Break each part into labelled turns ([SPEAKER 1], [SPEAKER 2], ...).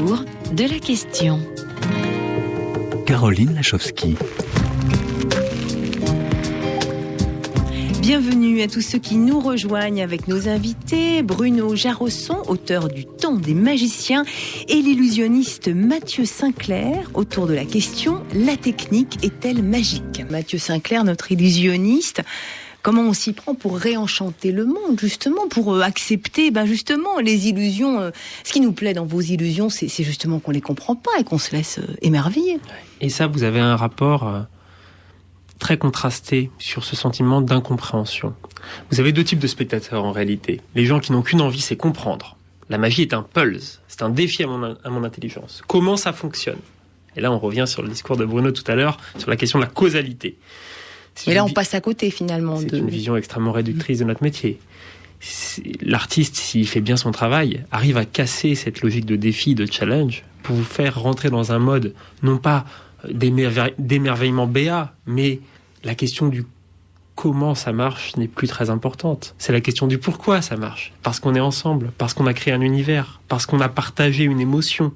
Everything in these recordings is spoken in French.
[SPEAKER 1] retour de la question.
[SPEAKER 2] Caroline Lachowski.
[SPEAKER 3] Bienvenue à tous ceux qui nous rejoignent avec nos invités, Bruno Jarosson, auteur du Temps des magiciens, et l'illusionniste Mathieu Sinclair, autour de la question « La technique est-elle magique ?» Mathieu Sinclair, notre illusionniste, comment on s'y prend pour réenchanter le monde, justement, pour accepter justement les illusions. Ce qui nous plaît dans vos illusions, c'est justement qu'on les comprend pas et qu'on se laisse émerveiller.
[SPEAKER 4] Et ça, vous avez un rapport très contrasté sur ce sentiment d'incompréhension. Vous avez deux types de spectateurs en réalité. Les gens qui n'ont qu'une envie, c'est comprendre. La magie est un pulse, c'est un défi à mon intelligence. Comment ça fonctionne ? Et là, on revient sur le discours de Bruno tout à l'heure, sur la question de la causalité.
[SPEAKER 3] Mais là, on passe à côté, finalement.
[SPEAKER 4] C'est une vision extrêmement réductrice de notre métier. L'artiste, s'il fait bien son travail, arrive à casser cette logique de défi, de challenge, pour vous faire rentrer dans un mode, non pas d'émerveillement béat, mais la question du comment ça marche n'est plus très importante. C'est la question du pourquoi ça marche. Parce qu'on est ensemble, parce qu'on a créé un univers, parce qu'on a partagé une émotion.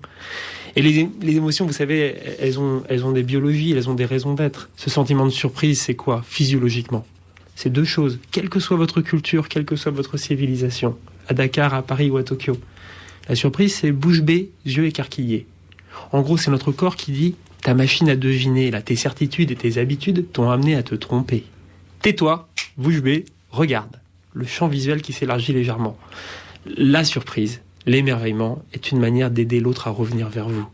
[SPEAKER 4] Et les émotions, vous savez, elles ont des biologies, elles ont des raisons d'être. Ce sentiment de surprise, c'est quoi, physiologiquement ? C'est deux choses. Quelle que soit votre culture, quelle que soit votre civilisation, à Dakar, à Paris ou à Tokyo. La surprise, c'est bouche bée, yeux écarquillés. En gros, c'est notre corps qui dit « ta machine à deviner, là, tes certitudes et tes habitudes t'ont amené à te tromper. Tais-toi, bouche bée, regarde. » Le champ visuel qui s'élargit légèrement. La surprise, l'émerveillement est une manière d'aider l'autre à revenir vers vous.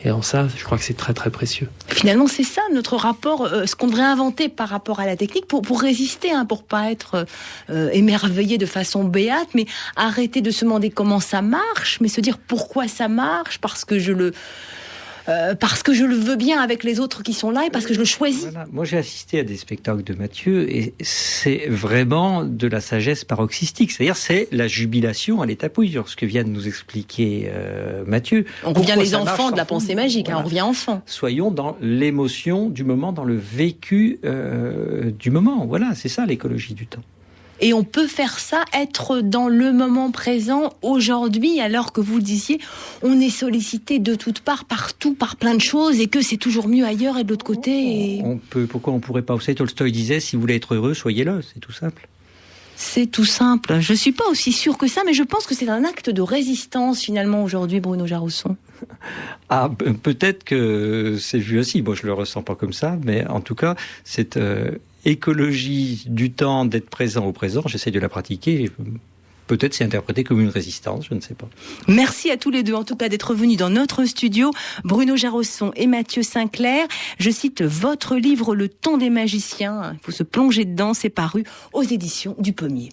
[SPEAKER 4] Et en ça, je crois que c'est très très précieux.
[SPEAKER 3] Finalement, c'est ça notre rapport, ce qu'on devrait inventer par rapport à la technique pour résister, pour pas être émerveillé de façon béate, mais arrêter de se demander comment ça marche, mais se dire pourquoi ça marche, parce que je le veux bien avec les autres qui sont là et parce que je le choisis.
[SPEAKER 5] Voilà. Moi, j'ai assisté à des spectacles de Mathieu et c'est vraiment de la sagesse paroxystique. C'est-à-dire, c'est la jubilation à l'état pur, ce que vient de nous expliquer Mathieu.
[SPEAKER 3] On revient les enfants de la pensée magique, voilà. On revient enfant.
[SPEAKER 5] Soyons dans l'émotion du moment, dans le vécu du moment. Voilà, c'est ça l'écologie du temps.
[SPEAKER 3] Et on peut faire ça, être dans le moment présent, aujourd'hui, alors que vous le disiez, on est sollicité de toutes parts, partout, par plein de choses, et que c'est toujours mieux ailleurs et de l'autre côté.
[SPEAKER 5] Pourquoi on pourrait pas? Vous savez, Tolstoï disait, si vous voulez être heureux, soyez-le, c'est tout simple.
[SPEAKER 3] C'est tout simple. Je suis pas aussi sûre que ça, mais je pense que c'est un acte de résistance, finalement, aujourd'hui, Bruno Jarosson.
[SPEAKER 5] Ah, peut-être que c'est vu aussi. Bon, je le ressens pas comme ça, mais en tout cas, cette écologie du temps, d'être présent au présent, j'essaie de la pratiquer. Peut-être c'est interprété comme une résistance, je ne sais pas.
[SPEAKER 3] Merci à tous les deux, en tout cas, d'être venus dans notre studio, Bruno Jarosson et Mathieu Sinclair. Je cite votre livre, Le Temps des magiciens. Il faut se plonger dedans, c'est paru aux éditions du Pommier.